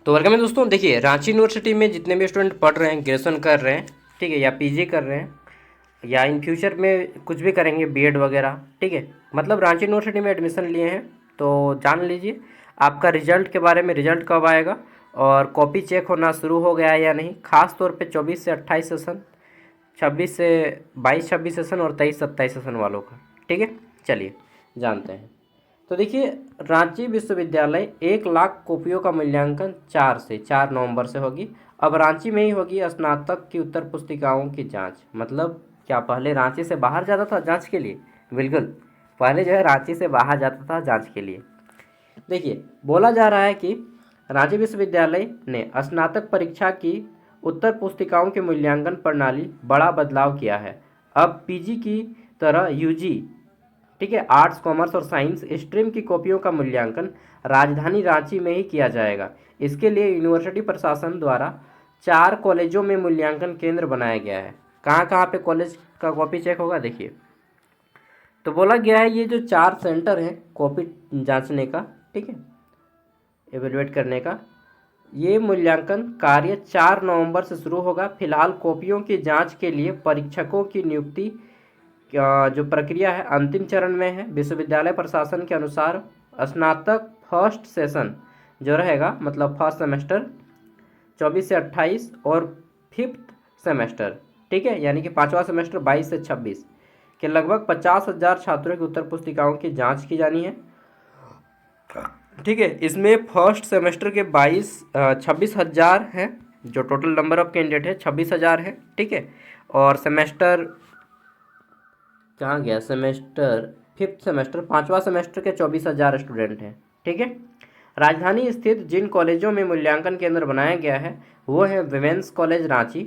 तो वेलकम है दोस्तों। देखिए, रांची यूनिवर्सिटी में जितने भी स्टूडेंट पढ़ रहे हैं, ग्रेजुएशन कर रहे हैं, ठीक है, या पीजी कर रहे हैं, या इन फ्यूचर में कुछ भी करेंगे, बीएड वगैरह, ठीक है, मतलब रांची यूनिवर्सिटी में एडमिशन लिए हैं तो जान लीजिए आपका रिजल्ट के बारे में। रिजल्ट कब आएगा और कॉपी चेक होना शुरू हो गया है या नहीं, खास तौर पे 24 से 28 सेशन, 26 से 22-26 सेशन और 23-27 सेशन वालों का, ठीक है। चलिए जानते हैं। तो देखिए, रांची विश्वविद्यालय 1 लाख कॉपियों का मूल्यांकन 4 नवंबर से होगी। अब रांची में ही होगी स्नातक की उत्तर पुस्तिकाओं की जांच। मतलब क्या पहले रांची से बाहर जाता था जांच के लिए? बिल्कुल, पहले जो है रांची से बाहर जाता था जांच के लिए। देखिए, बोला जा रहा है कि रांची विश्वविद्यालय ने स्नातक परीक्षा की उत्तर पुस्तिकाओं के मूल्यांकन प्रणाली बड़ा बदलाव किया है। अब पीजी की तरह यूजी, ठीक है, आर्ट्स कॉमर्स और साइंस स्ट्रीम की कॉपियों का मूल्यांकन राजधानी रांची में ही किया जाएगा। इसके लिए यूनिवर्सिटी प्रशासन द्वारा 4 कॉलेजों में मूल्यांकन केंद्र बनाया गया है। कहाँ कहाँ पे कॉलेज का कॉपी चेक होगा, देखिए। तो बोला गया है ये जो 4 सेंटर हैं कॉपी जांचने का, ठीक है, एवेलुएट करने का, ये मूल्यांकन कार्य 4 नवंबर से शुरू होगा। फिलहाल कॉपियों की जांच के लिए परीक्षकों की नियुक्ति जो प्रक्रिया है अंतिम चरण में है। विश्वविद्यालय प्रशासन के अनुसार स्नातक फर्स्ट सेशन जो रहेगा, मतलब फर्स्ट सेमेस्टर 24 से 28 और फिफ्थ सेमेस्टर, ठीक है, यानी कि 5वां सेमेस्टर 22 से 26 के लगभग 50,000 छात्रों की उत्तर पुस्तिकाओं की जांच की जानी है, ठीक है। इसमें फर्स्ट सेमेस्टर के 26,000 है, जो टोटल नंबर ऑफ कैंडिडेट है 26,000 है, ठीक है। और सेमेस्टर कहाँ गया, सेमेस्टर फिफ्थ सेमेस्टर 5वां सेमेस्टर के 24,000 स्टूडेंट हैं, ठीक है। राजधानी स्थित जिन कॉलेजों में मूल्यांकन केंद्र बनाया गया है वो है women's college Ranchi,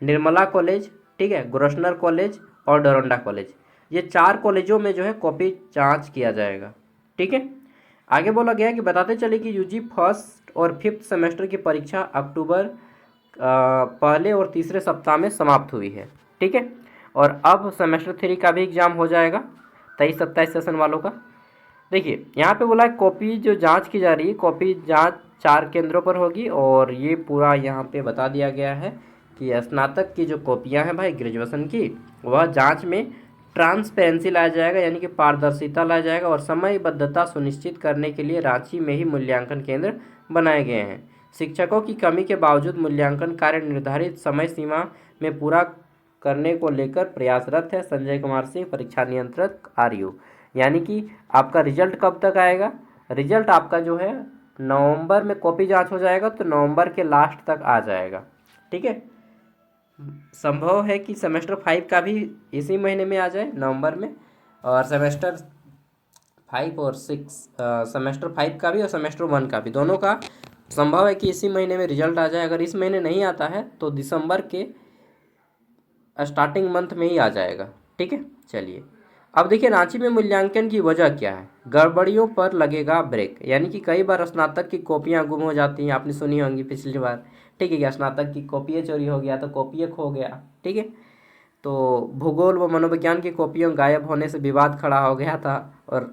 Nirmala college, ठीक है, ग्रोसनर कॉलेज और डोरंडा कॉलेज। ये 4 कॉलेजों में जो है कॉपी जांच किया जाएगा, ठीक है। आगे बोला गया कि बताते चले कि यूजी फर्स्ट और फिफ्थ सेमेस्टर की परीक्षा अक्टूबर पहले और तीसरे सप्ताह में समाप्त हुई है, ठीक है। और अब सेमेस्टर 3 का भी एग्ज़ाम हो जाएगा 23-27 सेशन वालों का। देखिए, यहाँ पे बोला है कॉपी जो जांच की जा रही है, कॉपी जांच 4 केंद्रों पर होगी और ये पूरा यहाँ पे बता दिया गया है कि स्नातक की जो कॉपियाँ हैं भाई ग्रेजुएशन की, वह जांच में ट्रांसपेरेंसी लाया जाएगा, यानी कि पारदर्शिता लाया जाएगा। और समयबद्धता सुनिश्चित करने के लिए रांची में ही मूल्यांकन केंद्र बनाए गए हैं। शिक्षकों की कमी के बावजूद मूल्यांकन कार्य निर्धारित समय सीमा में पूरा करने को लेकर प्रयासरत है। संजय कुमार सिंह, परीक्षा नियंत्रक आरयू। यानी कि आपका रिजल्ट कब तक आएगा? रिजल्ट आपका जो है नवंबर में कॉपी जांच हो जाएगा तो नवंबर के लास्ट तक आ जाएगा, ठीक है। संभव है कि सेमेस्टर 5 का भी इसी महीने में आ जाए नवंबर में, और सेमेस्टर 5 और 6, सेमेस्टर 5 का भी और सेमेस्टर 1 का भी, दोनों का संभव है कि इसी महीने में रिजल्ट आ जाए। अगर इस महीने नहीं आता है तो दिसंबर के स्टार्टिंग मंथ में ही आ जाएगा, ठीक है। चलिए, अब देखिए रांची में मूल्यांकन की वजह क्या है। गड़बड़ियों पर लगेगा ब्रेक, यानी कि कई बार स्नातक की कॉपियां गुम हो जाती हैं, आपने सुनी होंगी पिछली बार, ठीक है, क्या स्नातक की कॉपियाँ चोरी हो गया तो कॉपियाँ खो गया, ठीक है। तो भूगोल व मनोविज्ञान की कॉपियों गायब होने से विवाद खड़ा हो गया था और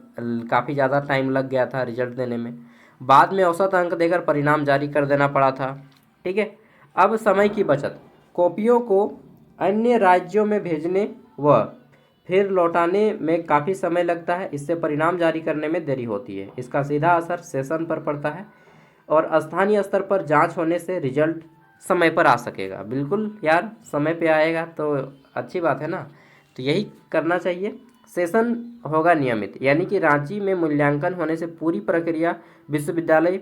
काफ़ी ज़्यादा टाइम लग गया था रिजल्ट देने में। बाद में औसत अंक देकर परिणाम जारी कर देना पड़ा था, ठीक है। अब समय की बचत, कॉपियों को अन्य राज्यों में भेजने व फिर लौटाने में काफ़ी समय लगता है, इससे परिणाम जारी करने में देरी होती है। इसका सीधा असर सेशन पर पड़ता है और स्थानीय स्तर पर जांच होने से रिजल्ट समय पर आ सकेगा। बिल्कुल यार, समय पे आएगा तो अच्छी बात है ना, तो यही करना चाहिए। सेशन होगा नियमित, यानी कि रांची में मूल्यांकन होने से पूरी प्रक्रिया विश्वविद्यालय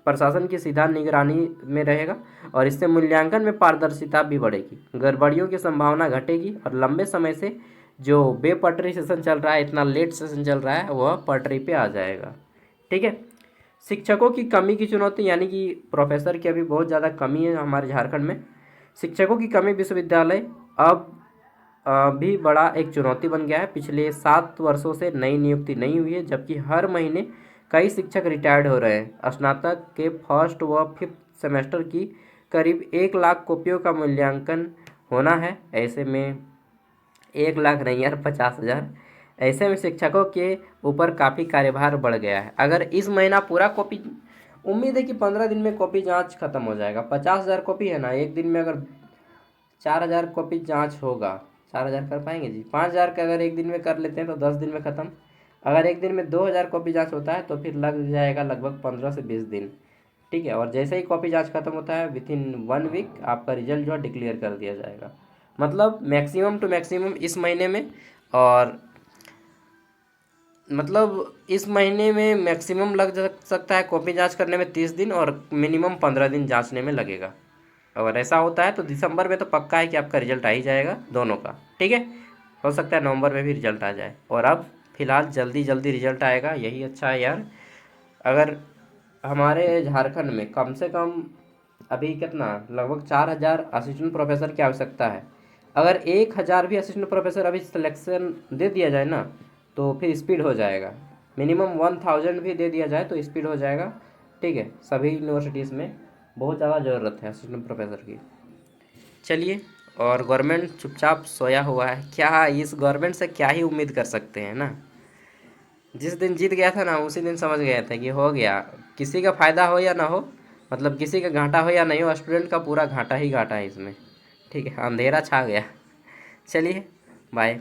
प्रशासन की सीधा निगरानी में रहेगा और इससे मूल्यांकन में पारदर्शिता भी बढ़ेगी, गड़बड़ियों की संभावना घटेगी और लंबे समय से जो बेपटरी सेशन चल रहा है, इतना लेट सेशन चल रहा है, वह पटरी पे आ जाएगा, ठीक है। शिक्षकों की कमी की चुनौती, यानी कि प्रोफेसर की अभी बहुत ज़्यादा कमी है हमारे झारखंड में। शिक्षकों की कमी विश्वविद्यालय अब भी बड़ा एक चुनौती बन गया है। पिछले 7 वर्षों से नई नियुक्ति नहीं हुई है, जबकि हर महीने कई शिक्षक रिटायर्ड हो रहे हैं। स्नातक के फर्स्ट व फिफ्थ सेमेस्टर की करीब 1 लाख कॉपियों का मूल्यांकन होना है। ऐसे में 1 लाख नहीं यार, 50,000। ऐसे में शिक्षकों के ऊपर काफ़ी कार्यभार बढ़ गया है। अगर इस महीना पूरा कॉपी उम्मीद है कि 15 दिन में कॉपी जांच खत्म हो जाएगा। 50,000 कॉपी है ना, एक दिन में अगर 4,000 कॉपी जांच होगा, 4,000 कर पाएंगे जी? 5,000 का अगर एक दिन में कर लेते हैं तो 10 दिन में ख़त्म। अगर एक दिन में 2,000 कॉपी जांच होता है तो फिर लग जाएगा लगभग 15 से 20 दिन। ठीक है, और जैसे ही कॉपी जांच खत्म होता है विथ इन 1 वीक आपका रिजल्ट जो है डिक्लेयर कर दिया जाएगा। मतलब मैक्सिमम टू मैक्सिमम इस महीने में, और मतलब इस महीने में मैक्सिमम सकता है कॉपी जांच करने में 30 दिन, और मिनिमम 15 दिन जांचने में लगेगा। अगर ऐसा होता है तो दिसंबर में तो पक्का है कि आपका रिजल्ट आ ही जाएगा दोनों का। ठीक है, हो सकता है नवंबर में भी रिजल्ट आ जाए, और अब फिलहाल जल्दी जल्दी रिजल्ट आएगा, यही अच्छा है यार। अगर हमारे झारखंड में कम से कम अभी कितना, लगभग 4,000 असिस्टेंट प्रोफेसर की आवश्यकता है। अगर 1,000 भी असिस्टेंट प्रोफेसर अभी सिलेक्शन दे दिया जाए ना तो फिर स्पीड हो जाएगा। मिनिमम 1,000 भी दे दिया जाए तो स्पीड हो जाएगा। ठीक है, सभी यूनिवर्सिटीज़ में बहुत ज़्यादा ज़रूरत है असिस्टेंट प्रोफेसर की। चलिए, और गवर्नमेंट चुपचाप सोया हुआ है, क्या इस गवर्नमेंट से क्या ही उम्मीद कर सकते हैं ना। जिस दिन जीत गया था ना उसी दिन समझ गए थे कि हो गया, किसी का फ़ायदा हो या ना हो, मतलब किसी का घाटा हो या नहीं हो, स्टूडेंट का पूरा घाटा ही घाटा है इसमें। ठीक है, अंधेरा छा गया। चलिए, बाय।